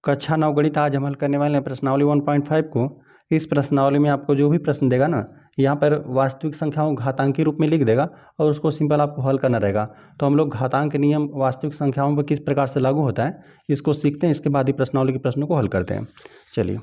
कक्षा 9 गणित आज हम हल करने वाले हैं प्रश्नावली 1.5 को। इस प्रश्नावली में आपको जो भी प्रश्न देगा ना, यहाँ पर वास्तविक संख्याओं को घातांकी रूप में लिख देगा और उसको सिंपल आपको हल करना रहेगा। तो हम लोग घातांक नियम वास्तविक संख्याओं पर किस प्रकार से लागू होता है इसको सीखते हैं, इसके बाद ही प्रश्नावली के प्रश्नों को हल करते हैं। चलिए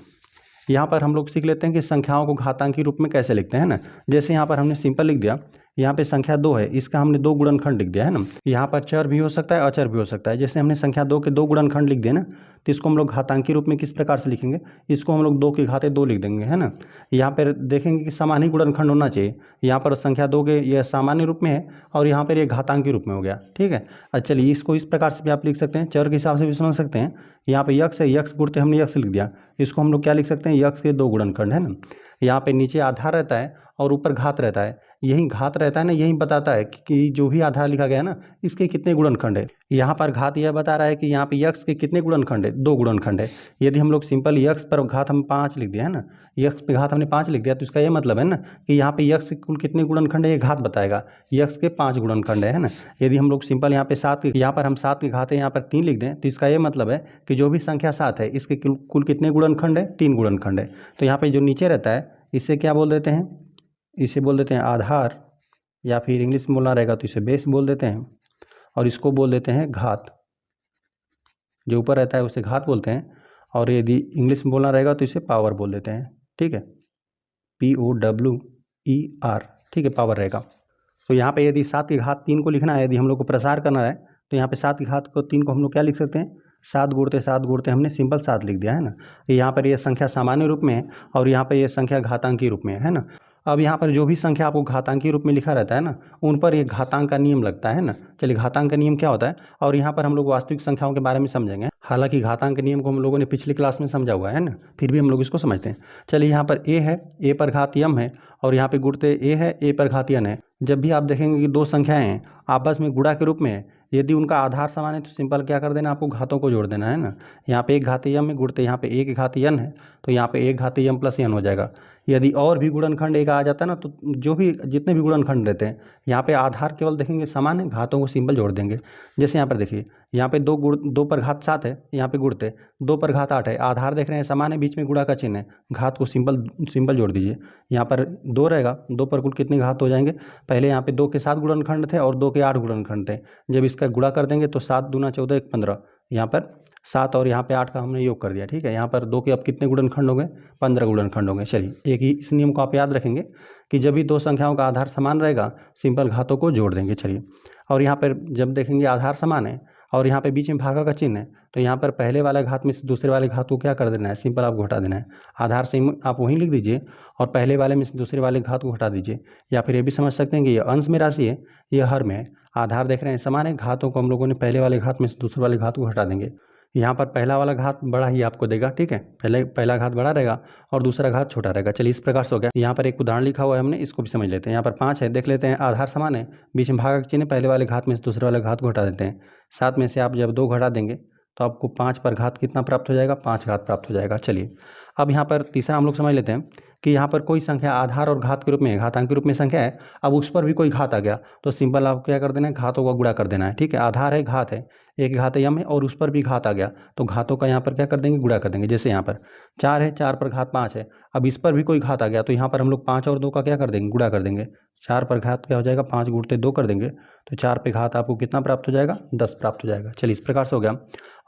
यहाँ पर हम लोग सीख लेते हैं कि संख्याओं को घातांकी रूप में कैसे लिखते हैं ना। जैसे यहाँ पर हमने सिंपल लिख दिया, यहाँ पे संख्या 2 है, इसका हमने 2 गुणनखंड लिख दिया है ना। यहाँ पर चर भी हो सकता है, अचर भी हो सकता है। जैसे हमने संख्या 2 के 2 गुणनखंड लिख दिए ना, तो इसको हम लोग घातांकी रूप में किस प्रकार से लिखेंगे, इसको हम लोग 2 की घाते 2 लिख देंगे है ना। यहाँ पर देखेंगे कि सामान्य गुणनखंड होना चाहिए। यहाँ पर संख्या 2 के यह सामान्य रूप में है और यहाँ पर ये घातांकी रूप में हो गया, ठीक है। अच्छा चलिए इसको इस प्रकार से भी आप लिख सकते हैं, चर के हिसाब से भी समझ सकते हैं। यहाँ पे यक्स है, यक्स गुणते हमने यक्स लिख दिया, इसको हम लोग क्या लिख सकते हैं, यक्स के 2 गुणनखंड है ना। यहाँ पे नीचे आधार रहता है और ऊपर घात रहता है। यही घात रहता है ना, यही बताता है कि जो भी आधार लिखा गया है ना इसके कितने गुणनखंड है। यहाँ पर घात यह बता रहा है कि यहाँ पे यक्स के कितने गुणनखंड है, 2 गुणनखंड है। यदि हम लोग सिंपल यक्स पर घात हम 5 लिख दिया है ना, यक्स पे घात हमने 5 लिख दिया, तो इसका ये मतलब है ना कि यहाँ पे यक्स के कुल कितने गुणनखंड है ये घात बताएगा। यक्स के 5 गुणनखंड है ना। यदि हम लोग सिंपल यहाँ पे 7 यहाँ पर हम 7 की घात है यहाँ पर 3 लिख दें, तो इसका ये मतलब है कि जो भी संख्या 7 है इसके कुल कितने गुणनखंड है, 3 गुणनखंड है। तो यहाँ पे जो नीचे रहता है इसे क्या बोल देते हैं, इसे बोल देते हैं आधार, या फिर इंग्लिश में बोलना रहेगा तो इसे बेस बोल देते हैं, और इसको बोल देते हैं घात। जो ऊपर रहता है उसे घात बोलते हैं, और यदि इंग्लिश में बोलना रहेगा तो इसे पावर बोल देते हैं, ठीक है, POWER, ठीक है, पावर रहेगा। तो यहाँ पे यदि 7 की घात 3 को लिखना है, यदि हम लोग को प्रसार करना है, तो यहाँ पे 7 की घात को 3 को हम लोग क्या लिख सकते हैं, 7 गुणते हमने सिंपल 7 लिख दिया है ना। यहाँ पर ये संख्या सामान्य रूप में है और यहाँ पर ये संख्या घातांकी रूप में है ना। अब यहाँ पर जो भी संख्या आपको घातांकी रूप में लिखा रहता है ना, उन पर ये घातांक का नियम लगता है ना। चलिए घातांक का नियम क्या होता है, और यहाँ पर हम लोग वास्तविक संख्याओं के बारे में समझेंगे। हालांकि घातांक नियम को हम लोगों ने पिछली क्लास में समझा हुआ है ना, फिर भी हम लोग इसको समझते हैं। चलिए यहाँ पर a है, a पर घात m है, और यहाँ पे गुणते a है, a पर घात n है। जब भी आप देखेंगे कि दो संख्याएं हैं आपस में गुणा के रूप में है, यदि उनका आधार समान है तो सिंपल क्या कर देना, आपको घातों को जोड़ देना है ना। यहाँ पे 1 घात m है, गुणते यहाँ पे 1 घात n है, तो यहाँ पे 1 घात m प्लस n हो जाएगा। यदि और भी गुणनखंड एक आ जाता है ना, तो जो भी जितने भी गुणनखंड रहते हैं यहाँ पे आधार केवल देखेंगे समान है, घातों को सिंपल जोड़ देंगे। जैसे यहाँ पर देखिए, यहाँ पे 2 पर घात 7 है, यहाँ पे गुणते 2 पर घात 8 है, आधार देख रहे हैं समान है, बीच में गुणा का चिन्ह है, घात को सिंपल जोड़ दीजिए। यहाँ पर 2 रहेगा, 2 पर कुल कितने घात हो जाएंगे, पहले यहाँ पे 2 के 7 गुणनखंड थे और 2 के 8 गुणनखंड थे। जब इसका गुणा कर देंगे तो 7 दूना 14 1 15, यहाँ पर 7 और यहाँ पे 8 का हमने योग कर दिया, ठीक है। यहाँ पर 2 के अब कितने गुणनखंड होंगे, 15 गुणनखंड होंगे। चलिए एक ही इस नियम को आप याद रखेंगे कि जब भी दो संख्याओं का आधार समान रहेगा सिंपल घातों को जोड़ देंगे। चलिए, और यहाँ पर जब देखेंगे आधार समान है और यहाँ पे बीच में भागा का चिन्ह है, तो यहाँ पर पहले वाले घात में से दूसरे वाले घात को क्या कर देना है, सिंपल आपको घटा देना है। आधार से आप वहीं लिख दीजिए और पहले वाले में से दूसरे वाले घात को घटा दीजिए। या फिर ये भी समझ सकते हैं कि ये अंश में राशि है, ये हर में है, आधार देख रहे हैं समान है, घातों को हम लोगों ने पहले वाले घात में से दूसरे वाले घात को हटा देंगे। यहाँ पर पहला वाला घात बड़ा ही आपको देगा, ठीक है, पहला घात बड़ा रहेगा और दूसरा घात छोटा रहेगा। चलिए इस प्रकार से हो गया। यहाँ पर एक उदाहरण लिखा हुआ है हमने, इसको भी समझ लेते हैं। यहाँ पर 5 है, देख लेते हैं, आधार समान है, बीच में भागा का चिन्ह, पहले वाले घात में से दूसरे वाले घात को हटा देते हैं। 7 में से आप जब 2 घटा देंगे तो आपको 5 पर घात कितना प्राप्त हो जाएगा, 5 घात प्राप्त हो जाएगा। चलिए अब यहाँ पर तीसरा हम लोग समझ लेते हैं कि यहाँ पर कोई संख्या आधार और घात के रूप में, घातांक के रूप में संख्या है, अब उस पर भी कोई घात आ गया तो सिंपल आप क्या कर देना है, घातों का गुणा कर देना है, ठीक है। आधार है, घात है, 1 घात m है और उस पर भी घात आ गया तो घातों का यहाँ पर क्या कर देंगे, गुणा कर देंगे। जैसे यहाँ पर 4 है, 4 पर घात 5 है, अब इस पर भी कोई घात आ गया तो यहाँ पर हम लोग 5 और 2 का क्या कर देंगे, गुणा कर देंगे। 4 पर घात क्या हो जाएगा, 5 गुणते 2 कर देंगे, तो 4 पे घात आपको कितना प्राप्त हो जाएगा, 10 प्राप्त हो जाएगा। चलिए इस प्रकार से हो गया।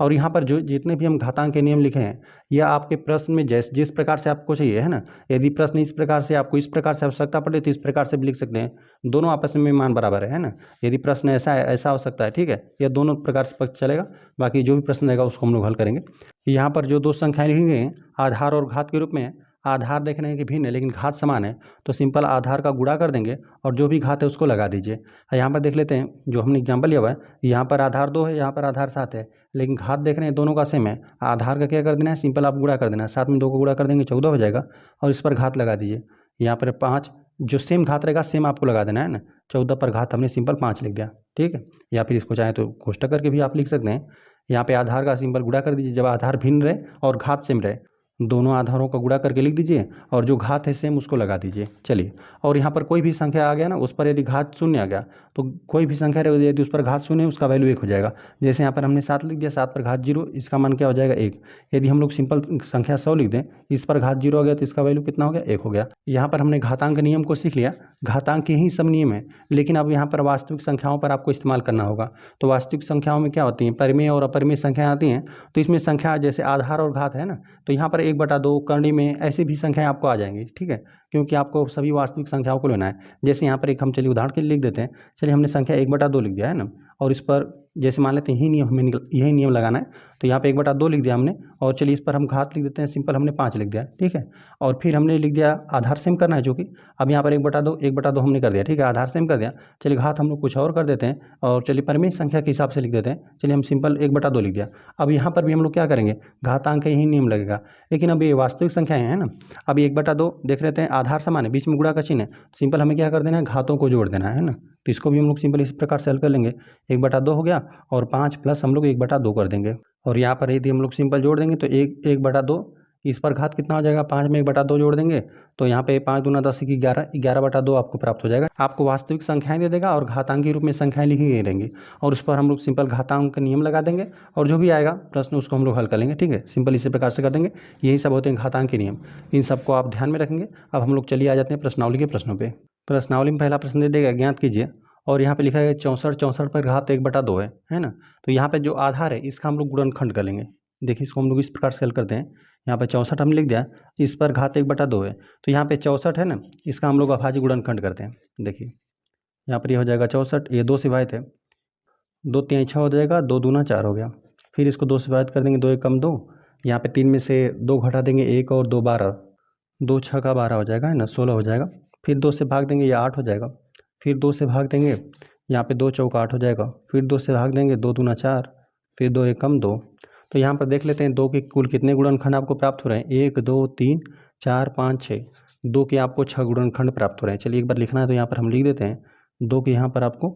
और यहाँ पर जो जितने भी हम घातांक के नियम लिखे हैं यह आपके प्रश्न में जिस प्रकार से आपको चाहिए है ना, यदि प्रश्न इस प्रकार से आपको इस प्रकार से आवश्यकता पड़े तो इस प्रकार से भी लिख सकते हैं, दोनों आपस में मान बराबर है ना। यदि प्रश्न ऐसा है, ऐसा हो सकता है, ठीक है, यह दोनों प्रकार से चलेगा। बाकी जो भी प्रश्न रहेगा उसको हम लोग हल करेंगे। यहाँ पर जो 2 संख्याएं लिखी गई हैं आधार और घात के रूप में, आधार देख रहे हैं कि भिन्न है लेकिन घात समान है, तो सिंपल आधार का गुणा कर देंगे और जो भी घात है उसको लगा दीजिए। यहाँ पर देख लेते हैं, जो हमने एग्जाम्पल लिया हुआ है, यहाँ पर आधार 2 है, यहाँ पर आधार 7 है, लेकिन घात देख रहे हैं दोनों का सेम है। आधार का क्या कर देना है, सिंपल आप गुणा कर देना है, 7 में 2 को गुणा कर देंगे 14 हो जाएगा, और इस पर घात लगा दीजिए। यहाँ पर 5 जो सेम घात रहेगा सेम आपको लगा देना है ना। 14 पर घात हमने सिंपल 5 लिख दिया, ठीक है। या फिर इसको चाहें तो कोष्टक करके भी आप लिख सकते हैं। यहाँ पे आधार का सिंपल गुणा कर दीजिए जब आधार भिन्न रहे और घात सेम रहे, दोनों आधारों का गुणा करके लिख दीजिए और जो घात है सेम उसको लगा दीजिए। चलिए, और यहाँ पर कोई भी संख्या आ गया ना, उस पर यदि घात शून्य आ गया तो कोई भी संख्या रहे यदि उस पर घात शून्य है उसका वैल्यू 1 हो जाएगा। जैसे यहाँ पर हमने 7 लिख दिया, 7 पर घात 0, इसका मान क्या हो जाएगा 1। यदि हम लोग सिंपल संख्या 100 लिख दें, इस पर घात 0 हो गया तो इसका वैल्यू कितना हो गया 1 हो गया। यहाँ पर हमने घातांक नियम को सीख लिया। घातांक के ही सब नियम है, लेकिन अब यहाँ पर वास्तविक संख्याओं पर आपको इस्तेमाल करना होगा। तो वास्तविक संख्याओं में क्या होती हैं, परिमेय और अपरिमेय संख्याएं आती हैं। तो इसमें संख्या जैसे आधार और घात है ना, तो यहाँ पर 1/2 करनी में ऐसी भी संख्याएं आपको आ जाएंगी, ठीक है, क्योंकि आपको सभी वास्तविक संख्याओं को लेना है। जैसे यहाँ पर एक हम चलिए उदाहरण के लिए लिख देते हैं। चलिए हमने संख्या 1/2 लिख दिया है ना, और इस पर जैसे मान लेते हैं यही नियम लगाना है। तो यहाँ पे 1/2 लिख दिया हमने, और चलिए इस पर हम घात लिख देते हैं, सिंपल हमने 5 लिख दिया, ठीक है। और फिर हमने लिख दिया आधार सेम करना है, जो कि अब यहाँ पर 1/2 हमने कर दिया, ठीक है, आधार सेम कर दिया। चलिए घात हम लोग कुछ और कर देते हैं, और चलिए परिमेय संख्या के हिसाब से लिख देते हैं। चलिए हम सिंपल 1/2 लिख दिया। अब यहाँ पर भी हम लोग क्या करेंगे, घातांक का यही नियम लगेगा, लेकिन अब ये वास्तविक संख्याएं हैं ना। अब 1/2 देख लेते हैं, आधार समान है, बीच में गुणा का चिन्ह है, सिंपल हमें क्या कर देना है, घातों को जोड़ देना है ना। तो इसको भी हम लोग सिंपल इस प्रकार से हल कर लेंगे। 1/2 हो गया, और 5 प्लस हम लोग 1/2 कर देंगे, और यहाँ पर यदि हम लोग सिंपल जोड़ देंगे तो 1/2, इस पर घात कितना हो जाएगा, 5 में 1/2 जोड़ देंगे तो यहाँ पे 5 दूना 10 की 11, 11/2 आपको प्राप्त हो जाएगा। आपको वास्तविक संख्याएं दे देगा और घातांक के रूप में संख्याएं लिखी गई रहेंगी, और उस पर हम लोग सिंपल घातांक का नियम लगा देंगे, और जो भी आएगा प्रश्न उसको हम लोग हल कर लेंगे, ठीक है। सिंपल इसी प्रकार से कर देंगे। यही सब होते हैं घातांक के नियम, इन सबको आप ध्यान में रखेंगे। अब हम लोग चलिए आ जाते हैं प्रश्नावली के प्रश्नों पर। प्रश्नावली में पहला प्रश्न दे देगा, ज्ञात कीजिए, और यहाँ पे लिखा है 64 पर घात 1/2 है ना। तो यहाँ पे जो आधार है इसका हम लोग गुणनखंड कर लेंगे। देखिए इसको हम लोग इस प्रकार से हल करते हैं। यहाँ पे 64 हमने लिख दिया, इस पर घात 1/2 है, तो यहाँ पे 64 है ना, इसका हम लोग अभाज्य गुणनखंड करते हैं। देखिए यहाँ पर ये हो जाएगा 64, ये 2 से विभाजित है, 2 3 6 हो जाएगा, 2 दूना 4 हो गया। फिर इसको 2 से विभाजित कर देंगे, 2 1 कम 2, यहाँ पे 3 में से 2 घटा देंगे, 1 और 2 12, 2 6 का 12 हो जाएगा, है ना, 16 हो जाएगा। फिर 2 से भाग देंगे, ये 8 हो जाएगा। फिर 2 से भाग देंगे, यहाँ पे 2 चौका 8 हो जाएगा। फिर 2 से भाग देंगे, 2 दूना 4, फिर 2 1 कम 2। तो यहाँ पर देख लेते हैं 2 के कुल कितने गुणनखंड आपको प्राप्त हो रहे हैं, 1 2 3 4 5 6, 2 के आपको 6 गुणनखंड प्राप्त हो रहे हैं। चलिए एक बार लिखना है तो यहाँ पर हम लिख देते हैं, 2 के यहाँ पर आपको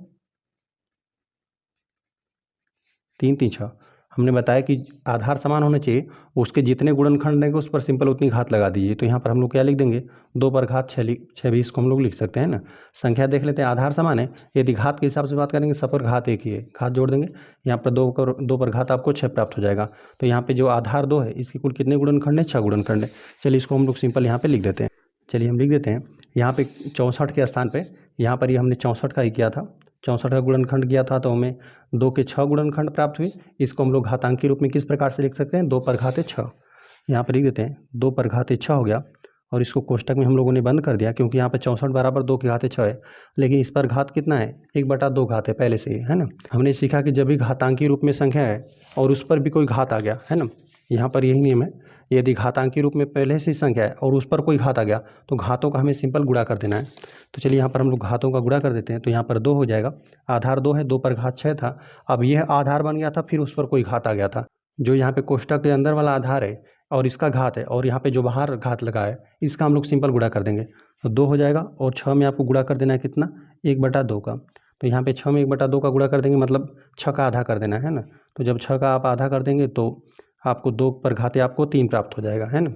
3 3 6, हमने बताया कि आधार समान होने चाहिए, उसके जितने गुणनखंड रहेंगे उस पर सिंपल उतनी घात लगा दीजिए। तो यहाँ पर हम लोग क्या लिख देंगे, 2 पर घात 6 भी इसको हम लोग लिख सकते हैं ना। संख्या देख लेते हैं, आधार समान है, यदि घात के हिसाब से बात करेंगे सब पर घात 1 ही है, घात जोड़ देंगे, यहाँ पर 2 पर घात आपको 6 प्राप्त हो जाएगा। तो यहाँ पर जो आधार 2 है इसके कुल कितने गुणनखंड है, 6 गुणनखंड है। चलिए इसको हम लोग सिंपल यहाँ पर लिख देते हैं। चलिए हम लिख देते हैं, यहाँ पे 64 के स्थान पे, यहाँ पर ये हमने 64 का ही किया था, 64 का गुणनखंड किया था, तो हमें 2 के 6 गुणनखंड प्राप्त हुए। इसको हम लोग घातांक के रूप में किस प्रकार से लिख सकते हैं, 2 पर घात 6, यहाँ पर लिख देते हैं, 2 पर घात 6 हो गया, और इसको कोष्टक में हम लोगों ने बंद कर दिया, क्योंकि यहाँ पे 64 बराबर 2 की घात 6 है, लेकिन इस पर घात कितना है, 1/2 घात है पहले से ही, है ना। हमने सीखा कि जब भी घातांकी रूप में संख्या है और उस पर भी कोई घात आ गया, है ना, यहाँ पर यही नियम है, यदि घातांकी रूप में पहले से ही संख्या है और उस पर कोई घात आ गया तो घातों का हमें सिंपल गुणा कर देना है। तो चलिए यहाँ पर हम लोग घातों का गुणा कर देते हैं। तो यहाँ पर 2 हो जाएगा, आधार 2 है, 2 पर घात 6 था, अब यह आधार बन गया था, फिर उस पर कोई घात आ गया था, जो यहाँ पे कोष्टक के अंदर वाला आधार है और इसका घात है, और यहाँ पे जो बाहर घात लगा है इसका हम लोग सिंपल गुणा कर देंगे। तो 2 हो जाएगा, और 6 में आपको गुणा कर देना है कितना, 1/2 का। तो यहाँ पे 6 में 1/2 का गुणा कर देंगे, मतलब 6 का आधा कर देना है ना। तो जब 6 का आप आधा कर देंगे तो आपको 2 पर घाते आपको 3 प्राप्त हो जाएगा, है ना।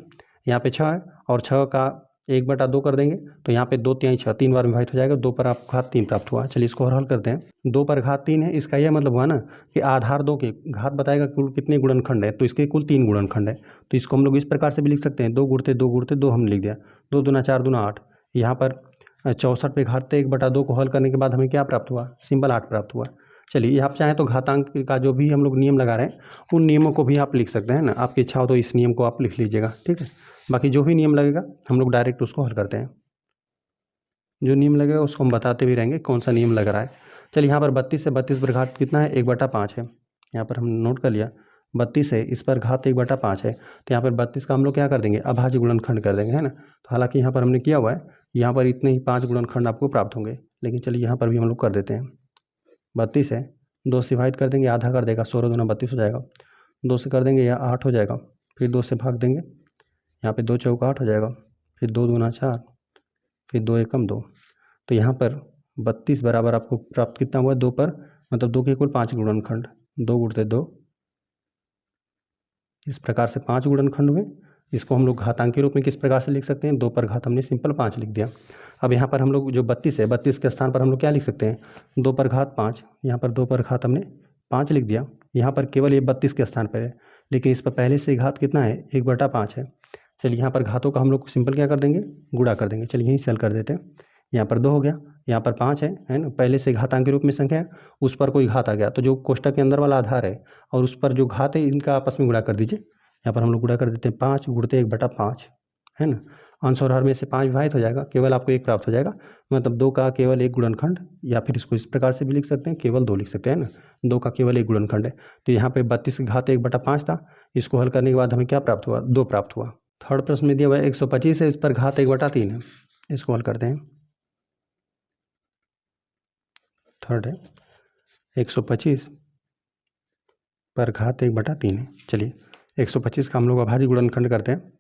यहाँ पे 6 है, और 6 का 1/2 कर देंगे तो यहाँ पे 2 3 6, 3 बार विभाजित हो जाएगा, 2 पर आपको घात 3 प्राप्त हुआ। चलिए इसको और हल करते हैं। 2 पर घात 3 है, इसका यह मतलब हुआ ना कि आधार 2 के घात बताएगा कुल कितने गुणनखंड है, तो इसके कुल 3 गुणनखंड है। तो इसको हम लोग इस प्रकार से भी लिख सकते हैं, 2 गुणते 2 गुणते 2 हमने लिख दिया, 2 दूना 4 दूना 8। यहाँ पर 64 पे घात 1/2 को हल करने के बाद हमें क्या प्राप्त हुआ, सिंपल 8 प्राप्त हुआ। चलिए आप चाहें तो घातांक का जो भी हम लोग नियम लगा रहे हैं उन नियमों को भी आप लिख सकते हैं ना, आपकी इच्छा हो तो इस नियम को आप लिख लीजिएगा, ठीक है। बाकी जो भी नियम लगेगा हम लोग डायरेक्ट उसको हल करते हैं, जो नियम लगेगा उसको हम बताते भी रहेंगे कौन सा नियम लग रहा है। चलिए यहाँ पर 32 से 32 पर घात कितना है, 1/5 है, यहाँ पर हमने नोट कर लिया 32 है, इस पर घात 1/5 है, तो यहाँ पर 32 का हम लोग क्या कर देंगे, अभाज्य गुणनखंड कर देंगे, है ना। तो हालांकि यहाँ पर हमने किया हुआ है, यहाँ पर इतने ही 5 गुणनखंड आपको प्राप्त होंगे, लेकिन चलिए यहाँ पर भी हम लोग कर देते हैं। 32 है, 2 से विभाजित कर देंगे, आधा कर देगा, 16 दूना 32 हो जाएगा, 2 से कर देंगे यह 8 हो जाएगा, फिर 2 से भाग देंगे, यहाँ पे 2 चौका 8 हो जाएगा, फिर 2 दूना 4, फिर 2 एकम 2। तो यहाँ पर 32 बराबर आपको प्राप्त कितना हुआ, 2 पर, मतलब 2 के कुल 5 गुणनखंड, 2 गुणते 2, इस प्रकार से 5 गुणनखंड हुए। इसको हम लोग घातांक के रूप में किस प्रकार से लिख सकते हैं, 2 पर घात हमने सिंपल 5 लिख दिया। अब यहाँ पर हम लोग जो 32 है, 32 के स्थान पर हम लोग क्या लिख सकते हैं, 2 पर घात 5। यहाँ पर 2 पर घात हमने 5 लिख दिया। यहाँ पर केवल ये 32 के स्थान पर है, लेकिन इस पर पहले से घात कितना है, 1/5 है। चलिए यहाँ पर घातों का हम लोग सिंपल क्या कर देंगे, गुणा कर देंगे। चलिए यहीं सेल कर देते हैं। यहाँ पर 2 हो गया, यहाँ पर 5 है ना, पहले से घातांक के रूप में संख्या है, उस पर कोई घात आ गया तो जो कोष्टक के अंदर वाला आधार है और उस पर जो घात है इनका आपस में गुणा कर दीजिए। यहाँ पर हम लोग गुणा कर देते हैं, 5 गुणते 1/5 है ना। अंश और हर में से 5 विभाजित हो जाएगा, केवल आपको 1 प्राप्त हो जाएगा। मतलब 2 का केवल 1 गुणनखंड, या फिर इसको इस प्रकार से भी लिख सकते हैं, केवल 2 लिख सकते हैं ना, 2 का केवल 1 गुणनखंड है। तो यहाँ पे 32 की घात 1/5 था, इसको हल करने के बाद हमें क्या प्राप्त हुआ, 2 प्राप्त हुआ। थर्ड प्रश्न में दिया हुआ है 125 है, इस पर घात 1/3 है, इसको हल करते हैं। थर्ड है 125 पर घात 1/3 है। चलिए 125 का हम लोग अभाज्य गुणनखंड करते हैं।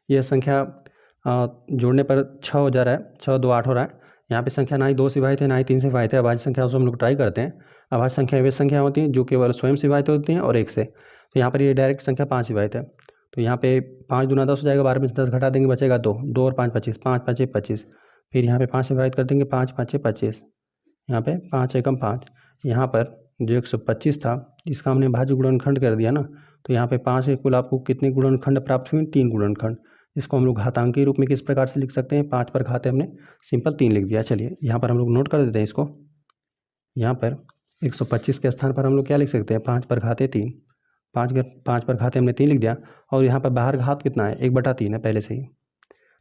यह संख्या जोड़ने पर 6 हो जा रहा है, 6 2 8 हो रहा है। यहाँ पे संख्या ना ही 2 से विभाजित है ना ही 3 से विभाजित है। अभाज्य संख्या उसको हम लोग ट्राई करते हैं। अभाज्य संख्या वे संख्या होती हैं जो केवल स्वयं से विभाजित होती हैं और 1 से। तो यहाँ पर ये डायरेक्ट संख्या 5 विभाजित है, तो यहाँ पे 5 दूना 10 हो जाएगा, 12 में से 10 घटा देंगे, बचेगा 2, 2 और 5 25, 5 5 25। फिर यहाँ पे 5 से विभाजित कर देंगे, 5 5 25, यहाँ पे 5 एकम 5। यहाँ पर जो 125 था इसका हमने भाज्य गुणनखंड कर दिया ना, तो यहाँ पे 5 के कुल आपको कितने गुणनखंड प्राप्त हुए, 3 गुणनखंड। इसको हम लोग घातांक के रूप में किस प्रकार से लिख सकते हैं, 5 पर घात हमने सिंपल 3 लिख दिया। चलिए यहाँ पर हम लोग नोट कर देते हैं इसको। यहाँ पर 125 के स्थान पर हम लोग क्या लिख सकते हैं, 5 पर घाते 3, 5 पर घाते हमने 3 लिख दिया। और यहाँ पर बाहर घात कितना है, 1/3 है पहले से ही,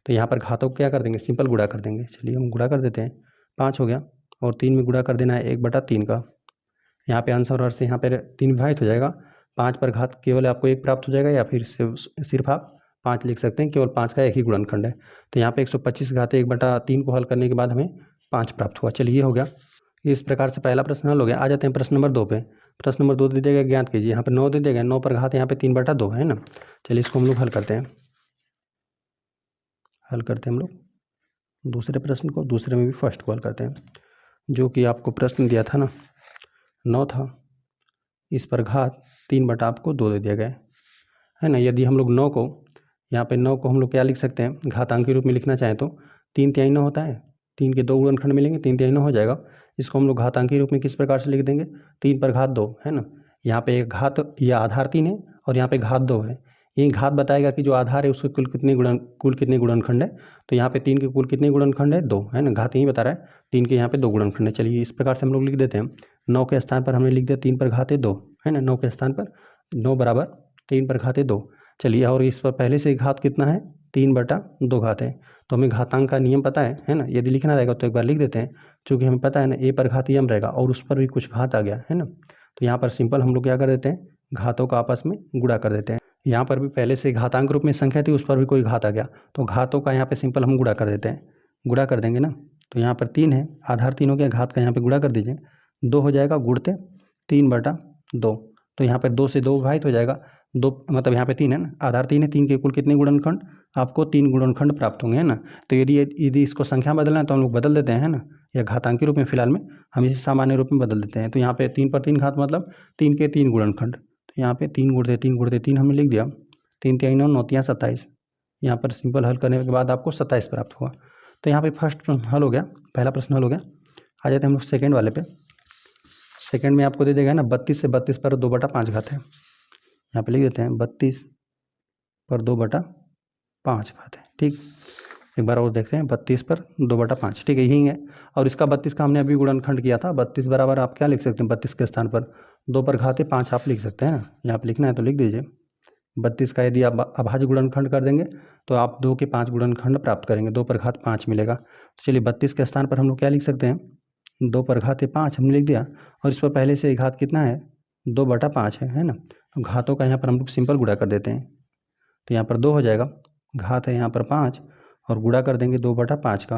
तो यहाँ पर घातों को क्या कर देंगे, सिंपल गुणा कर देंगे। चलिए हम गुणा कर देते हैं, 5 हो गया और 3 में गुणा कर देना है 1/3 का। यहाँ पे अंश और हर से यहाँ पर 3 विभाजित हो जाएगा। 5 पर घात केवल आपको 1 प्राप्त हो जाएगा, या फिर सिर्फ आप 5 लिख सकते हैं, केवल 5 का एक ही गुणनखंड है। तो यहाँ पे 125 घाते 1/3 को हल करने के बाद हमें 5 प्राप्त हुआ। चलिए ये हो गया। इस प्रकार से पहला प्रश्न हल हो गया। आ जाते हैं प्रश्न नंबर 2 पे। प्रश्न नंबर 2 दे दिया गया, ज्ञात कीजिए। यहाँ पर 9 दे दिया गया, 9 पर घात यहाँ पे 3/2 है ना। चलिए इसको हम लोग हल करते हैं। हल करते हैं हम लोग दूसरे प्रश्न को, दूसरे में भी फर्स्ट को हल करते हैं। जो कि आपको प्रश्न दिया था ना, 9 था, इस पर घात 3/2 दे दिया गया है ना। यदि हम लोग 9 को यहाँ पे 9 को हम लोग क्या लिख सकते हैं, घातांक के रूप में लिखना चाहें तो 3 तिहाई 9 होता है, 3 के 2 गुणनखंड मिलेंगे, 3 तिहाई 9 हो जाएगा। इसको हम लोग घातांक के रूप में किस प्रकार से लिख देंगे, 3 पर घात 2 है ना। यहाँ पे एक घात, यह आधार 3 है और यहाँ पे घात 2 है। ये घात बताएगा कि जो आधार है उसके कुल कितने गुणनखंड है। तो यहाँ पे 3 के कुल कितने गुणनखंड है, 2 है ना। घात यही बता रहा है, 3 के यहाँ पे 2 गुणनखंड है। चलिए इस प्रकार से हम लोग लिख देते हैं। 9 के स्थान पर हमने लिख दिया 3 पर घाते 2 है ना। 9 के स्थान पर 9 बराबर 3 पर घाते 2। चलिए और इस पर पहले से घात कितना है, 3/2 घात है। तो हमें घातांक का नियम पता है ना। यदि लिखना रहेगा तो एक बार लिख देते हैं, चूँकि हमें पता है ना a पर घात यम रहेगा और उस पर भी कुछ घात आ गया है ना। तो यहाँ पर सिंपल हम लोग क्या कर देते हैं, घातों का आपस में गुणा कर देते हैं। यहाँ पर भी पहले से घातांक रूप में संख्या थी, उस पर भी कोई घात आ गया, तो घातों का यहाँ पे सिंपल हम गुणा कर देते हैं। गुणा कर देंगे ना, तो यहाँ पर 3 है, आधार 3 हो गया, घात का यहाँ पे गुणा कर दीजिए, 2 हो जाएगा, गुणते 3/2। तो यहाँ पर 2 से 2 विभाजित हो जाएगा, 2 मतलब यहाँ पे 3 है ना, आधार 3 है, 3 के कुल कितने गुणनखंड, आपको 3 गुणनखंड प्राप्त होंगे है ना। तो यदि इसको संख्या बदलना है तो हम लोग बदल देते हैं ना, या घातांक के रूप में फिलहाल में हम इसे सामान्य रूप में बदल देते हैं। तो यहाँ पे 3 पर 3 घात मतलब 3 के 3 गुणनखंड। तो यहाँ पे 3 गुणते 3 हमने लिख दिया, 3 तिहाई 9, 9 तिहाई 27। यहाँ पर सिंपल हल करने के बाद आपको 27 प्राप्त हुआ। तो यहाँ पे फर्स्ट प्रश्न हल हो गया, पहला प्रश्न हल हो गया। आ जाते हैं हम लोग सेकेंड वाले पे। सेकेंड में आपको दे देगा ना 32 से 32 पर 2/5 घात है। यहाँ पे लिख देते हैं 32 पर 2/5 घात है। ठीक, एक बार और देखते हैं, 32 पर 2/5, ठीक है, यही है। और इसका 32 का हमने अभी गुणनखंड किया था। 32 बराबर आप क्या लिख सकते हैं, 32 के स्थान पर 2 पर घाते 5 आप लिख सकते हैं ना। यहाँ पर लिखना है तो लिख दीजिए। 32 का यदि आप अभाज्य गुणनखंड कर देंगे तो आप 2 के 5 गुणनखंड प्राप्त करेंगे, 2 पर घात 5 मिलेगा। तो चलिए 32 के स्थान पर हम लोग क्या लिख सकते हैं, 2 पर घाते 5 हमने लिख दिया, और इस पर पहले से घात कितना है, 2/5 है ना। तो घातों का यहाँ पर हम लोग सिंपल गुणा कर देते हैं। तो यहाँ पर 2 हो जाएगा, घात है यहाँ पर 5 और गुणा कर देंगे 2/5 का।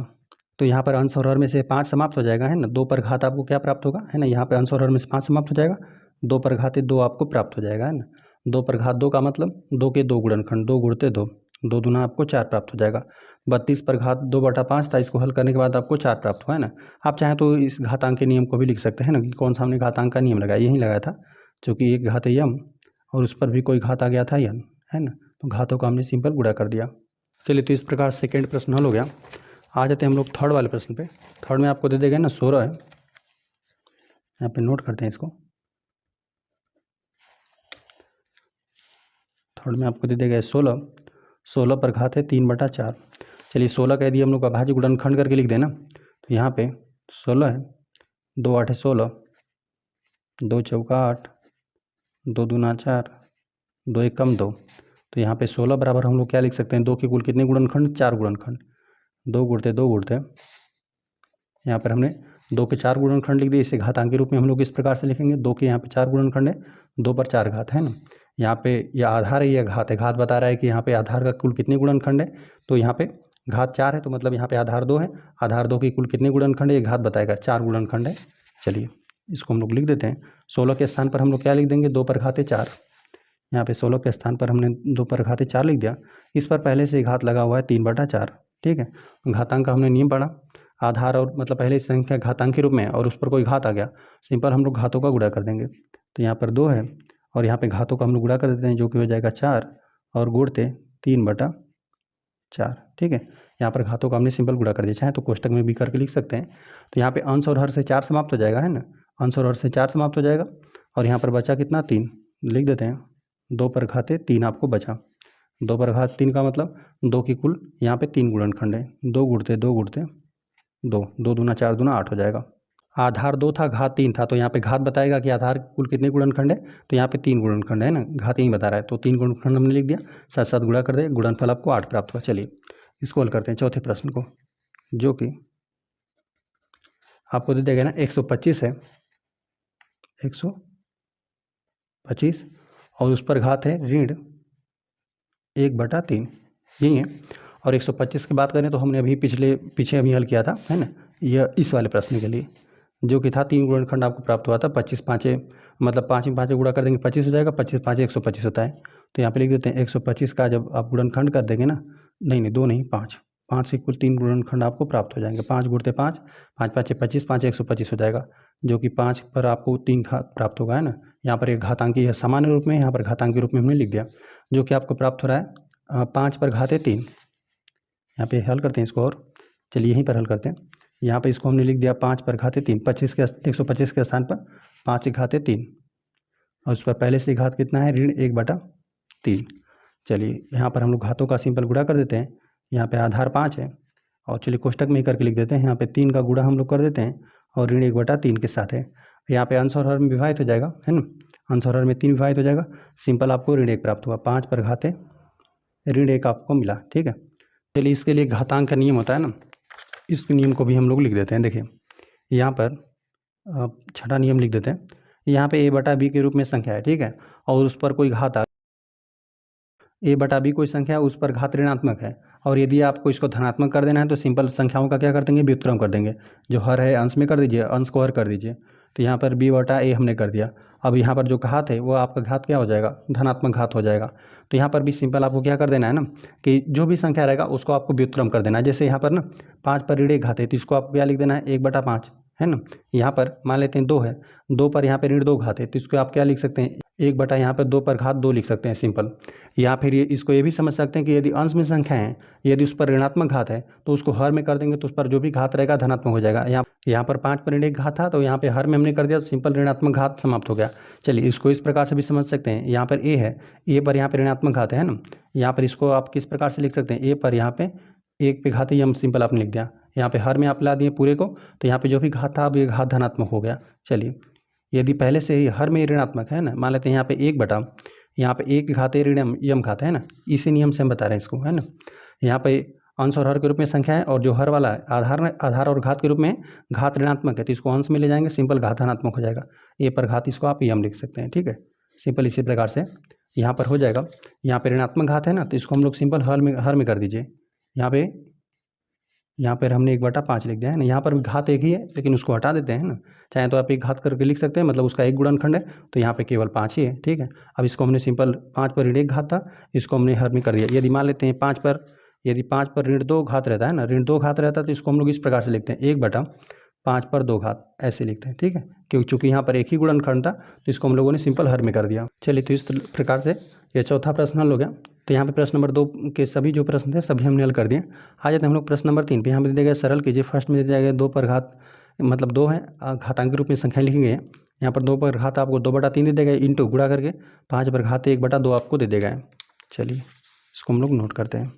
तो यहाँ पर अंश और हर में से 5 समाप्त हो जाएगा है ना। 2 पर घात आपको क्या प्राप्त होगा है ना, यहाँ पे अंश और हर में से 5 समाप्त हो जाएगा, 2 पर घाते 2 आपको प्राप्त हो जाएगा है ना। 2 पर घात 2 का मतलब 2 के 2 गुणनखंड, 2 गुणते 2, 2 दूना आपको 4 प्राप्त हो जाएगा। 32 पर घात 2/5 था, इसको हल करने के बाद आपको 4 प्राप्त हुआ है ना। आप चाहें तो इस घातांक के नियम को भी लिख सकते हैं ना, कि कौन सा हमने घातांक का नियम लगाया, यही लगाया था, क्योंकि एक घात यम और उस पर भी कोई घात आ गया था n, है ना, तो घातों का हमने सिंपल गुणा कर दिया। चलिए, तो इस प्रकार सेकेंड प्रश्न हल हो गया। आ जाते हैं हम लोग थर्ड वाले प्रश्न पे। थर्ड में आपको दे देगा ना 16 है, यहाँ पे नोट करते हैं इसको। थर्ड में आपको दे देगा 16, 16 पर घात है 3/4। चलिए 16 का यदि हम लोग अभाज्य गुणनखंड करके लिख देना, तो यहाँ पे 16 है, 2 8 16, 2 चौका 8, 2 दूना 4, 2 एकम 2। तो यहाँ पे 16 बराबर हम लोग क्या लिख सकते हैं, 2 के कुल कितने गुणनखंड, 4 गुणनखंड। 2 गुणते 2 गुणते, यहाँ पर हमने 2 के 4 गुणनखंड लिख दिए। इसे घातांक के रूप में हम लोग इस प्रकार से लिखेंगे, 2 के यहाँ पे 4 गुणनखंड है, 2 पर 4 घात है ना। यहाँ पे यह आधार है, यह घात है। घात बता रहा है कि यहाँ पे आधार का कुल कितने गुणनखंड है, तो यहाँ पे घात 4 है, तो मतलब यहाँ पे आधार 2 है। आधार 2 की कुल कितने गुणनखंड है, ये घात बताएगा, 4 गुणनखंड है। चलिए इसको हम लोग लिख देते हैं। 16 के स्थान पर हम लोग क्या लिख देंगे, 2 पर घाते 4। यहाँ पे 16 के स्थान पर हमने 2 पर घाते 4 लिख दिया। इस पर पहले से घात लगा हुआ है 3/4, ठीक है। घातांक का हमने नियम पढ़ा, आधार और मतलब पहले संख्या घातांक के रूप में और उस पर कोई घात आ गया, सिंपल हम लोग घातों का गुणा कर देंगे। तो यहाँ पर 2 है और यहाँ पे घातों का हम लोग गुणा कर देते हैं, जो कि हो जाएगा 4 और गुणते 3/4, ठीक है। यहाँ पर घातों का हमने सिंपल गुणा कर दिया, चाहे तो कोष्टक में भी करके लिख सकते हैं। तो यहाँ पे अंश और हर से 4 समाप्त हो जाएगा, है ना, अंश और हर से 4 समाप्त हो जाएगा। और यहाँ पर बचा कितना, 3 लिख देते हैं। 2 पर घाते 3 आपको बचा। 2 पर घात 3 का मतलब 2 की कुल यहाँ पे 3 गुणनखंड है, 2 गुणते 2 गुणते 2, 2 दूना 4 दूना 8 हो जाएगा। आधार 2 था, घात 3 था, तो यहाँ पे घात बताएगा कि आधार कुल कितने गुणनखंड है, तो यहाँ पे 3 गुणनखंड है ना, घात यही बता रहा है, तो 3 गुणनखंड हमने लिख दिया। साथ साथ गुणा कर दे, गुणनफल आपको 8 प्राप्त हुआ। चलिए इसको हल करते हैं चौथे प्रश्न को, जो कि आपको दे देगा ना 125 है, 125 और उस पर घात है ऋण 1/3, यही है। और 125 की बात करें तो हमने अभी पीछे अभी हल किया था, है ना, यह इस वाले प्रश्न के लिए, जो कि था 3 गुणनखंड आपको प्राप्त हुआ था। 25 5 मतलब 5 में 5 गुणा कर देंगे 25 हो जाएगा, 25 5 125 होता है। तो यहाँ पे लिख देते हैं 125 का जब आप गुणनखंड कर देंगे ना, नहीं 2 नहीं 5 से कुल 3 गुणनखंड आपको प्राप्त हो जाएंगे। 5 गुणते 5, 5 5 25, 5 125 हो जाएगा, जो कि 5 पर आपको 3 घात प्राप्त होगा, है ना। यहाँ पर एक घातांकी है सामान्य रूप में, यहाँ पर घातांक के रूप में हमने लिख दिया, जो कि आपको प्राप्त हो रहा है 5 पर घाते 3। यहाँ पे हल करते हैं इसको, और चलिए यहीं पर हल करते हैं। यहाँ पे इसको हमने लिख दिया 5 पर घाते 3, 125 के स्थान पर 5 के घाते 3 और उस पर पहले से घात कितना है, ऋण 1/3। चलिए यहाँ पर हम लोग घातों का सिंपल गुणा कर देते हैं। यहाँ पे आधार 5 है और चलिए कोष्टक में ही करके लिख देते हैं। यहाँ पे 3 का गुणा हम लोग कर देते हैं और ऋण 1/3 के साथ है। यहाँ पे अंश और हर में विभाजित हो जाएगा, है ना, अंश और हर में 3 विभाजित हो जाएगा, सिंपल आपको ऋण 1 प्राप्त हुआ। 5 पर घाते ऋण 1 आपको मिला, ठीक है। चलिए इसके लिए घातांक का नियम होता है ना, इस नियम को भी हम लोग लिख देते हैं। देखिए यहाँ पर छठा नियम लिख देते हैं। यहाँ पे a/b के रूप में संख्या है, ठीक है, और उस पर कोई घात a/b कोई संख्या है, उस पर घात ऋणात्मक है, और यदि आपको इसको धनात्मक कर देना है तो सिंपल संख्याओं का क्या कर देंगे, व्युत्क्रम कर देंगे। जो हर है अंश में कर दीजिए, अंश को हर कर दीजिए। तो यहाँ पर b/a हमने कर दिया। अब यहाँ पर जो घात है वो आपका घात क्या हो जाएगा, धनात्मक घात हो जाएगा। तो यहाँ पर भी सिंपल आपको क्या कर देना है ना, कि जो भी संख्या रहेगा उसको आपको व्युत्क्रम कर देना है। जैसे यहाँ पर ना 5 पर ऋण 1 घात है, तो इसको आपको क्या लिख देना है, 1/5, है ना। यहाँ पर मान लेते हैं 2 है, 2 पर यहाँ पे ऋण 2 घात है, तो इसको आप क्या लिख सकते हैं, 1/, यहाँ पर 2 पर घात 2 लिख सकते हैं सिंपल। या फिर इसको ये भी समझ सकते हैं कि यदि अंश में संख्या है, यदि उस पर ऋणात्मक घात है तो उसको हर में कर देंगे, तो उस पर जो भी घात रहेगा धनात्मक हो जाएगा। यहाँ पर 5 पर ऋण 1 घात था, तो यहाँ पे हर में हमने कर दिया, तो सिंपल ऋणात्मक घात समाप्त हो गया। चलिए इसको इस प्रकार से भी समझ सकते हैं। यहाँ पर a है, a पर यहाँ पर ऋणात्मक घात है ना, यहाँ पर इसको आप किस प्रकार से लिख सकते हैं, a पर यहाँ पे 1 पे घात है, ये हम सिंपल आपने लिख दिया। यहाँ पे हर में आप ला दिए पूरे को, तो यहाँ पे जो भी घात था अब ये घात धनात्मक हो गया। चलिए यदि पहले से ही हर में ऋणात्मक है ना, मान लेते हैं यहाँ पे 1/, यहाँ पे 1 घाते ऋण यम घात है ना, इसी नियम से हम बता रहे हैं इसको, है ना। यहाँ पे अंश और हर के रूप में संख्या है, और जो हर वाला है आधार और घात के रूप में घात ऋणात्मक है, तो इसको अंश में ले जाएंगे, सिंपल घात धनात्मक हो जाएगा। a पर घात इसको आप यम लिख सकते हैं, ठीक है। सिंपल इसी प्रकार से यहाँ पर हो जाएगा। यहाँ पे ऋणात्मक घात है ना, तो इसको हम लोग सिंपल हर में कर दीजिए। यहाँ पर हमने 1/5 लिख दिया है ना, यहाँ पर भी घात एक ही है लेकिन उसको हटा देते हैं ना, चाहे तो आप एक घात करके लिख सकते हैं, मतलब उसका एक गुणनखंड है, तो यहाँ पे केवल 5 ही है, ठीक है। अब इसको हमने सिंपल 5 पर ऋण 1 घात था, इसको हमने हर में कर दिया। यदि मान लेते हैं 5 पर ऋण 2 घात रहता है ना, ऋण 2 घात रहता है, तो इसको हम लोग इस प्रकार से लिखते हैं 1/, 5 पर 2 घात ऐसे लिखते हैं, ठीक है, क्योंकि चूँकि यहाँ पर एक ही गुणनखंड था तो इसको हम लोगों ने सिंपल हर में कर दिया। चलिए, तो इस प्रकार से ये चौथा प्रश्न हल हो गया। तो यहाँ पे प्रश्न नंबर 2 के सभी जो प्रश्न थे सभी हमने हल कर दिए। आ जाते हैं हम लोग प्रश्न नंबर 3 पे। यहाँ पे दिया गया सरल कीजिए। फर्स्ट में दिया गया 2 पर घात, मतलब 2 है, घातांक के रूप में संख्या लिखी गई है। यहाँ पर 2 पर घात आपको 2/3 दे देगा, इंटू गुणा करके 5 पर घात 1/2 आपको दे देगा। चलिए, इसको हम लोग नोट करते हैं,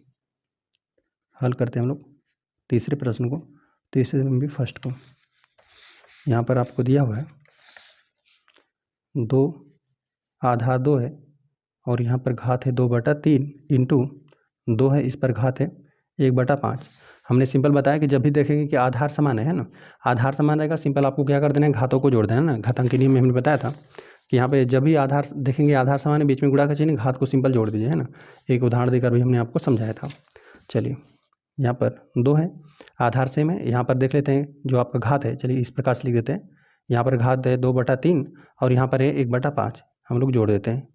हल करते हैं हम लोग तीसरे प्रश्न को, तीसरे में भी फर्स्ट को। यहाँ पर आपको दिया हुआ है 2, आधार 2 है और यहाँ पर घात है 2/3 इंटू 2 है, इस पर घात है 1/5। हमने सिंपल बताया कि जब भी देखेंगे कि आधार समान है ना, आधार समान रहेगा, सिंपल आपको क्या कर देना है, घातों को जोड़ देना ना। घातांक के नियम में हमने बताया था कि यहाँ पे जब भी आधार देखेंगे, आधार समान है, बीच में गुणा का चिन्ह, घात को सिंपल जोड़ दीजिए, है ना। एक उदाहरण देकर भी हमने आपको समझाया था। चलिए, यहाँ पर 2 है, आधार सेम है। यहाँ पर देख लेते हैं जो आपका घात है, चलिए इस प्रकार से लिख देते हैं। यहाँ पर घात है 2/3 और यहाँ पर है 1/5, हम लोग जोड़ देते हैं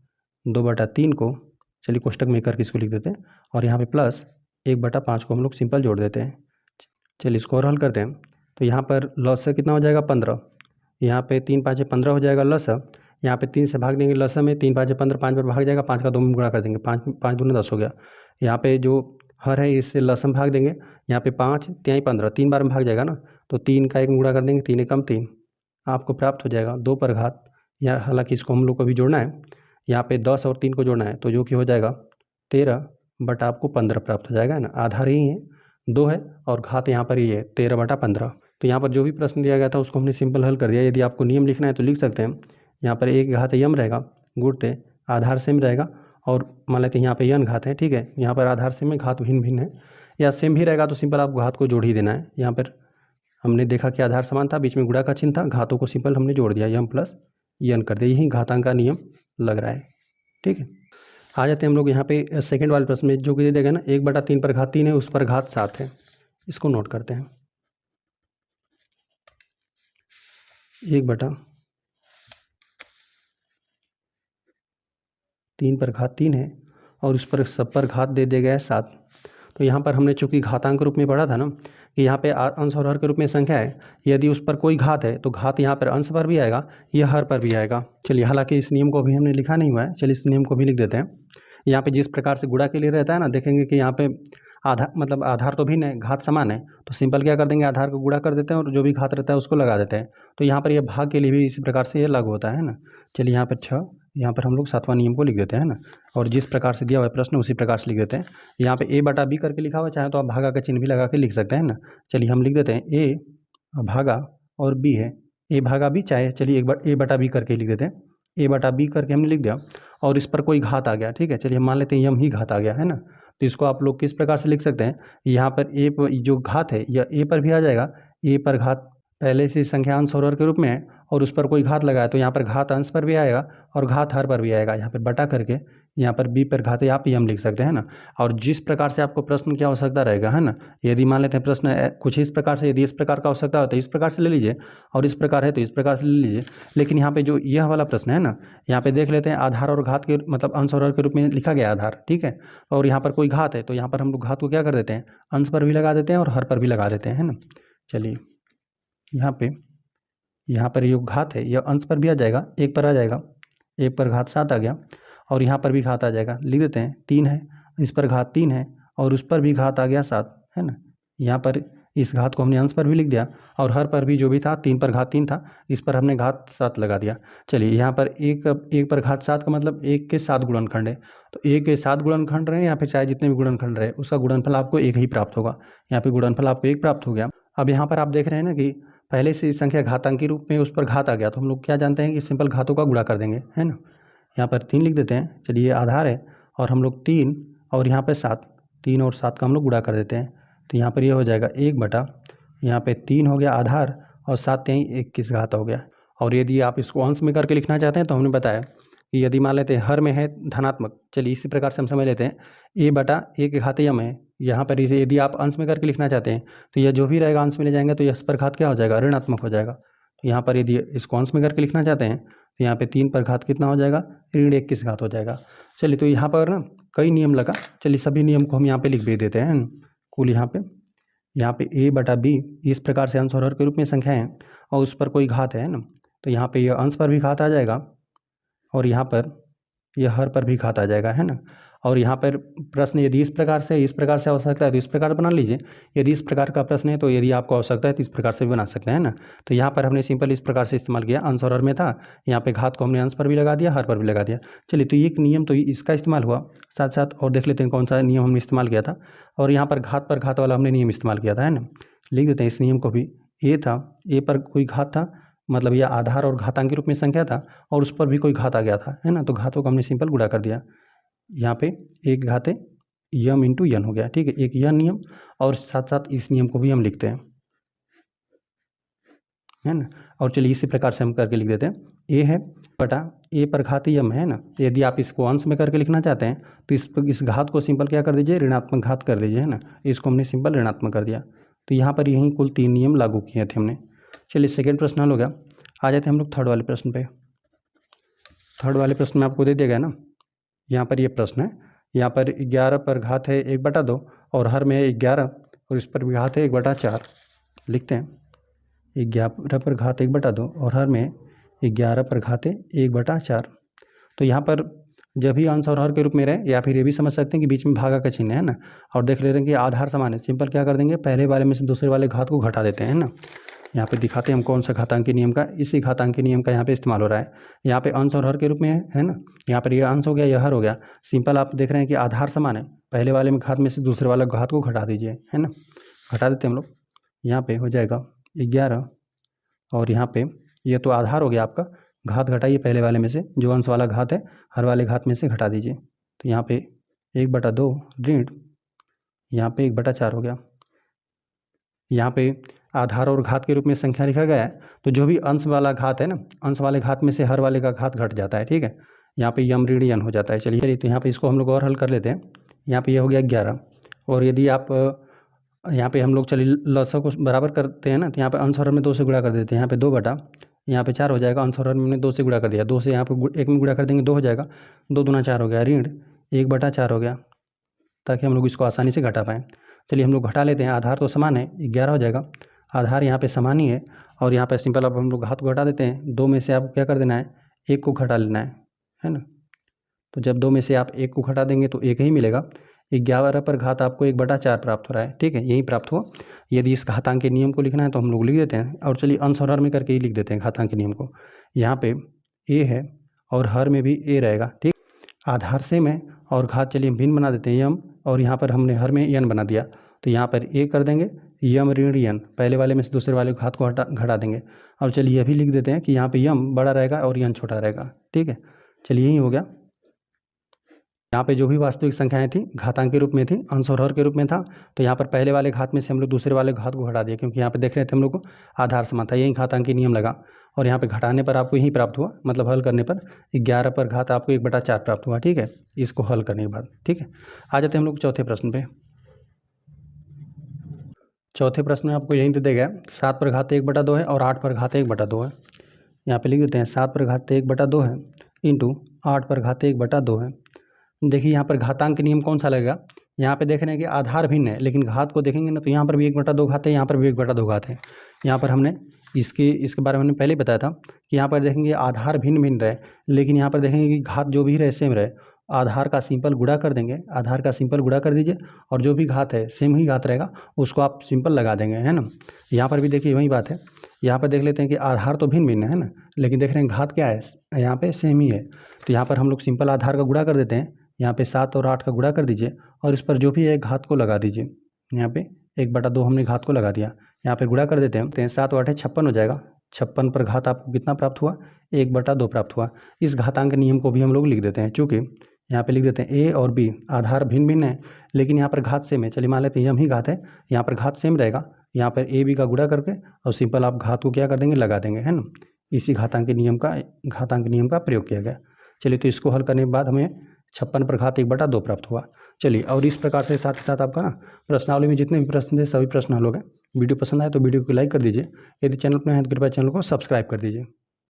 2/3 को, चलिए कोष्टक में करके इसको लिख देते हैं, और यहाँ पे प्लस 1/5 को हम लोग सिंपल जोड़ देते हैं। चलिए, इसको और हल करते हैं। तो यहाँ पर लस कितना हो जाएगा 15, यहाँ पे 3 5 15 हो जाएगा लस। यहाँ पे 3 से भाग देंगे लस में, 3 5 15, 5 पर भाग जाएगा, 5 का 2 में गुणा कर देंगे, 5 दूनी 10 हो गया। यहाँ पे जो हर है इससे लसम भाग देंगे, यहाँ पे 5 3 15, 3 बार में भाग जाएगा ना, तो 3 का 1 में गुणा कर देंगे, 3 एकम 3 आपको प्राप्त हो जाएगा 2 पर घात। या हालांकि इसको हम लोग को भी जोड़ना है, यहाँ पे 10 और 3 को जोड़ना है, तो जो कि हो जाएगा 13 आपको 15 प्राप्त हो जाएगा ना। आधार यही है 2 है और घात यहाँ पर ही है 13/15। तो यहाँ पर जो भी प्रश्न दिया गया था उसको हमने सिंपल हल कर दिया। यदि आपको नियम लिखना है तो लिख सकते हैं। यहाँ पर एक घात यम रहेगा, गुणते आधार सेम रहेगा, और मान लेते हैं यहाँ पे यन घात है, ठीक है, यहाँ पर आधार सेम है, घात भिन्न भिन्न है, या सेम भी रहेगा तो सिंपल आप घात को जोड़ ही देना है। यहाँ पर हमने देखा कि आधार समान था, बीच में गुणा का चिन्ह था, घातों को सिंपल हमने जोड़ दिया, यम प्लस यन कर दिया। यही घातांक का नियम लग रहा है, ठीक है। आ जाते हैं हम लोग यहाँ पे सेकंड वाले प्रश्न में, जो कि दे देगा ना 1/3 पर घात 3 है, उस पर घात 7 है। इसको नोट करते हैं। 1/3 पर घात 3 है और उस पर सब पर घात दे दिया गया है 7। तो यहाँ पर हमने चूंकि घातांक रूप में पढ़ा था ना कि यहाँ पे अंश और हर के रूप में संख्या है, यदि उस पर कोई घात है तो घात यहाँ पर अंश पर भी आएगा, यह हर पर भी आएगा। चलिए, हालांकि इस नियम को भी हमने लिखा नहीं हुआ है, चलिए इस नियम को भी लिख देते हैं। यहाँ पे जिस प्रकार से गुणा के लिए रहता है ना, देखेंगे कि यहाँ पे आधार मतलब आधार तो भिन्न है, घात समान है, तो सिंपल क्या कर देंगे, आधार को गुणा कर देते हैं और जो भी घात रहता है उसको लगा देते हैं। तो यहाँ पर यह भाग के लिए भी इसी प्रकार से ये लागू होता है ना। चलिए, यहाँ पर 6, यहाँ पर हम लोग 7वां नियम को लिख देते हैं ना, और जिस प्रकार से दिया हुआ है प्रश्न उसी प्रकार से लिख देते हैं। यहाँ पे a/b करके लिखा हुआ, चाहे तो आप भागा का चिन्ह भी लगा के लिख सकते हैं ना। चलिए, हम लिख देते हैं a भागा और b है, a भागा b, चाहे चलिए a/b करके लिख देते हैं, a/b करके हमने लिख दिया, और इस पर कोई घात आ गया, ठीक है। चलिए, हम मान लेते हैं यम ही घात आ गया है ना, तो इसको आप लोग किस प्रकार से लिख सकते हैं, यहाँ पर जो घात है यह a पर भी आ जाएगा, a पर घात पहले से संख्या अंश और हर के रूप में है और उस पर कोई घात लगाया तो यहाँ पर घात अंश पर भी आएगा और घात हर पर भी आएगा। यहाँ पर बटा करके यहाँ पर b पर घात आप यम लिख सकते हैं ना। और जिस प्रकार से आपको प्रश्न की आवश्यकता रहेगा, है ना, यदि मान लेते हैं प्रश्न कुछ इस प्रकार से, यदि इस प्रकार का आवश्यकता हो तो इस प्रकार से ले लीजिए, और इस प्रकार है तो इस प्रकार से ले लीजिए। लेकिन यहाँ पे जो यह वाला प्रश्न है ना, यहाँ पे देख लेते हैं आधार और घात के मतलब अंश और हर के रूप में लिखा गया आधार, ठीक है, और यहाँ पर कोई घात है तो यहाँ पर हम लोग घात को क्या कर देते हैं, अंश पर भी लगा देते हैं और हर पर भी लगा देते हैं, है ना। चलिए, यहाँ पर जो घात है यह अंश पर भी आ जाएगा, 1 पर आ जाएगा, 1 पर घात 7 आ गया, और यहाँ पर भी घात आ जाएगा, लिख देते हैं 3 है, इस पर घात 3 है और उस पर भी घात आ गया 7, है ना। यहाँ पर इस घात को हमने अंश पर भी लिख दिया और हर पर भी जो भी था 3 पर घात 3 था, इस पर हमने घात 7 लगा दिया। चलिए, यहाँ पर 1 पर घात 7 का मतलब 1 के 7 गुणनखंड है, तो 1 के 7 गुणनखंड रहे या फिर चाहे जितने भी गुणनखंड रहे उसका गुणनफल आपको 1 ही प्राप्त होगा। यहाँ पे गुणनफल आपको 1 प्राप्त हो गया। अब यहाँ पर आप देख रहे हैं ना कि पहले से संख्या घातांक के रूप में उस पर घात आ गया, तो हम लोग क्या जानते हैं कि सिंपल घातों का गुणा कर देंगे, है ना। यहाँ पर 3 लिख देते हैं। चलिए, आधार है और हम लोग 3 और यहाँ पे 7, 3 और 7 का हम लोग गुणा कर देते हैं, तो यहाँ पर ये हो जाएगा 1 बटा, यहाँ पे 3 हो गया आधार और 7 3 21 घात हो गया। और यदि आप इसको अंश में करके लिखना चाहते हैं तो हमने बताया कि यदि मान लेते हैं हर में है धनात्मक, चलिए इसी प्रकार से हम समझ लेते हैं, a/a के घात यम है। यहाँ पर इसे यदि आप अंश में करके लिखना चाहते हैं तो यह जो भी रहेगा अंश में ले जाएंगे तो यह इस पर घात क्या हो जाएगा, ऋणात्मक हो जाएगा। तो यहाँ पर यदि इसको अंश में करके लिखना चाहते हैं तो यहाँ पे 3 पर घात कितना हो जाएगा, ऋण 21 घात हो जाएगा। चलिए, तो यहाँ पर ना कई नियम लगा, चलिए सभी नियम को हम यहाँ पे लिख भी देते हैं। कुल यहाँ पे यहाँ पे a बटा b इस प्रकार से अंश और हर के रूप में संख्या है और उस पर कोई घात है ना, तो यहाँ पे यह अंश पर भी घात आ जाएगा और यहाँ पर यह हर पर भी घात आ जाएगा, है ना। और यहाँ पर प्रश्न यदि इस प्रकार से आवश्यकता है तो इस प्रकार बना लीजिए, यदि इस प्रकार का प्रश्न है तो यदि आपको आवश्यकता है तो इस प्रकार से भी बना सकते हैं ना। तो यहाँ पर हमने सिंपल इस प्रकार से इस्तेमाल किया, अंश और हर में था, यहाँ पे घात को हमने अंश पर भी लगा दिया, हर पर भी लगा दिया। चलिए, तो एक नियम तो इसका इस्तेमाल हुआ, साथ साथ और देख लेते हैं कौन सा नियम हमने इस्तेमाल किया था। और यहाँ पर घात वाला हमने नियम इस्तेमाल किया था, है ना। लिख देते हैं इस नियम को भी। ए था, ए पर कोई घात था, मतलब यह आधार और घातांक के रूप में संख्या था और उस पर भी कोई घात आ गया था, है ना। तो घातों को हमने सिंपल गुणा कर दिया, यहाँ पे एक घाते यम इंटू यन हो गया, ठीक है। एक यह नियम और साथ साथ इस नियम को भी हम लिखते हैं, है ना। और चलिए इसी प्रकार से हम करके लिख देते हैं, ए है बटा ए पर घात यम, है ना। यदि आप इसको अंश में करके लिखना चाहते हैं तो इस घात को सिंपल क्या कर दीजिए, ऋणात्मक घात कर दीजिए, है ना। इसको हमने सिंपल ऋणात्मक कर दिया। तो यहाँ पर यही कुल 3 नियम लागू किए थे हमने। चलिए, सेकेंड प्रश्न हल हो गया। आ जाते हैं हम लोग थर्ड वाले प्रश्न पे। थर्ड वाले प्रश्न में आपको दे दिया गया ना, यहाँ पर ये प्रश्न है, यहाँ पर 11 पर घात है 1/2 और हर में 11 और इस पर भी घात है 1/4। लिखते हैं 11 पर घात 1/2 और हर में 11 पर घात है 1/4। तो यहाँ पर जब भी अंश और हर के रूप में रहे, या फिर ये भी समझ सकते हैं कि बीच में भागा का चिन्ह है ना। और देख ले रहे हैं कि आधार समान है, सिंपल क्या कर देंगे, पहले वाले में से दूसरे वाले घात को घटा देते हैं ना। यहाँ पे दिखाते हैं हम कौन सा घातांकी नियम का, इसी घातांकी नियम का यहाँ पे इस्तेमाल हो रहा है। यहाँ पे अंश और हर के रूप में है ना। यहाँ पर यह अंश हो गया, यह हर हो गया। सिंपल आप देख रहे हैं कि आधार समान है, पहले वाले में घात में से दूसरे वाले घात को घटा दीजिए, है ना। घटा देते हैं हम लोग, यहाँ पे हो जाएगा 11 और यहाँ पे ये तो आधार हो गया आपका, घात घटाइए पहले वाले में से, जो अंश वाला घात है हर वाले घात में से घटा दीजिए। तो यहाँ पे 1/2 ऋण, यहाँ पे 1/4 हो गया। यहाँ पे आधार और घात के रूप में संख्या लिखा गया है, तो जो भी अंश वाला घात है ना, अंश वाले घात में से हर वाले का घात घट जाता है, ठीक है। यहाँ पे यम ऋण यन हो जाता है। चलिए, तो यहाँ पे इसको हम लोग और हल कर लेते हैं। यहाँ पे यह हो गया 11 और यदि आप यहाँ पे हम लोग चलिए लसा को बराबर करते हैं ना, तो यहाँ पे अंश और हर में 2 से गुणा कर देते हैं। यहाँ पे 2 बटा यहाँ पे 4 हो जाएगा, अंश और हर में हमने 2 से गुणा कर दिया, 2 से यहाँ पे 1 में गुणा कर देंगे 2 हो जाएगा, 2 दूना 4 हो गया, ऋण 1/4 हो गया, ताकि हम लोग इसको आसानी से घटा पाएँ। चलिए हम लोग घटा लेते हैं, आधार तो समान है 11 हो जाएगा, आधार यहाँ पे समान ही है और यहाँ पे सिंपल अब हम लोग घात को घटा देते हैं। 2 में से आपको क्या कर देना है, 1 को घटा लेना है ना। तो जब 2 में से आप 1 को घटा देंगे तो 1 ही मिलेगा। 11 पर घात आपको 1/4 प्राप्त हो रहा है, ठीक है, यही प्राप्त हुआ। यदि इस घातांक के नियम को लिखना है तो हम लोग लिख देते हैं, और चलिए अंश और हर में करके ही लिख देते हैं घातांक के नियम को। यहाँ पे ए है और हर में भी ए रहेगा, ठीक। आधार सेम है और घात चलिए भिन्न बना देते हैं, यम, और यहाँ पर हमने हर में यन बना दिया। तो यहाँ पर ए कर देंगे, यम ऋण यन, पहले वाले में से दूसरे वाले घात को घटा देंगे। और चलिए यह भी लिख देते हैं कि यहाँ पे यम बड़ा रहेगा और यन छोटा रहेगा, ठीक है। चलिए यही हो गया। यहाँ पे जो भी वास्तविक संख्याएं थी घातांक के रूप में थी, अंश और हर के रूप में था, तो यहाँ पर पहले वाले घात में से हम लोग दूसरे वाले घात को घटा दिया, क्योंकि यहाँ पे देख रहे थे हम लोग को आधार समान था, यही घातांकी नियम लगा। और यहाँ पे घटाने पर आपको यही प्राप्त हुआ, मतलब हल करने पर 11 पर घात आपको 1/4 प्राप्त हुआ, ठीक है, इसको हल करने के बाद, ठीक है। आ जाते हैं हम लोग चौथे प्रश्न पे। चौथे प्रश्न में आपको यही दे दिया गया, 7 पर घात 1/2 है और 8 पर घात 1/2 है। यहाँ पे लिख देते हैं 7 पर घात 1/2 है इंटू 8 पर घात 1/2 है। देखिए यहाँ पर घातांक नियम कौन सा लगेगा, यहाँ पे देख रहे हैं कि आधार भिन्न है, लेकिन घात को देखेंगे ना तो यहाँ पर भी 1/2 घात है, यहाँ पर भी 1/2 घात है। यहाँ पर हमने इसके बारे में हमने पहले बताया था कि यहाँ पर देखेंगे आधार भिन्न भिन्न रहे, लेकिन यहाँ पर देखेंगे कि घात जो भी रहे सेम रहे। आधार का सिंपल गुणा कर देंगे, आधार का सिंपल गुणा कर दीजिए और जो भी घात है सेम ही घात रहेगा, उसको आप सिंपल लगा देंगे, है ना। यहाँ पर भी देखिए वही बात है, यहाँ पर देख लेते हैं कि आधार तो भिन्न भिन्न है ना, लेकिन देख रहे हैं घात क्या है, यहाँ पे सेम ही है। तो यहाँ पर हम लोग सिंपल आधार का गुणा कर देते हैं, यहाँ पे 7 और 8 का गुणा कर दीजिए और इस पर जो भी है घात को लगा दीजिए। यहाँ पे 1/2 हमने घात को लगा दिया, यहाँ पे गुणा कर देते हैं, 7 और 8 56 हो जाएगा। 56 पर घात आपको कितना प्राप्त हुआ, 1/2 प्राप्त हुआ। इस घातांक नियम को भी हम लोग लिख देते हैं, चूँकि यहाँ पे लिख देते हैं ए और बी आधार भिन्न भिन्न है, लेकिन यहाँ पर घात सेम है। चलिए मान लेते हैं यम ही घात है, यहाँ पर घात सेम रहेगा, यहाँ पर ए बी का गुणा करके और सिंपल आप घात को क्या कर देंगे, लगा देंगे, है ना। इसी घातांक नियम का प्रयोग किया गया। चलिए, तो इसको हल करने के बाद हमें 56 पर घात 1/2 प्राप्त हुआ। चलिए, और इस प्रकार से साथ ही साथ आपका ना प्रश्नावली में जितने भी प्रश्न थे सभी प्रश्न हल हो गए। वीडियो पसंद आए तो वीडियो को लाइक कर दीजिए, यदि चैनल पर नए हैं तो कृपया चैनल को सब्सक्राइब कर दीजिए।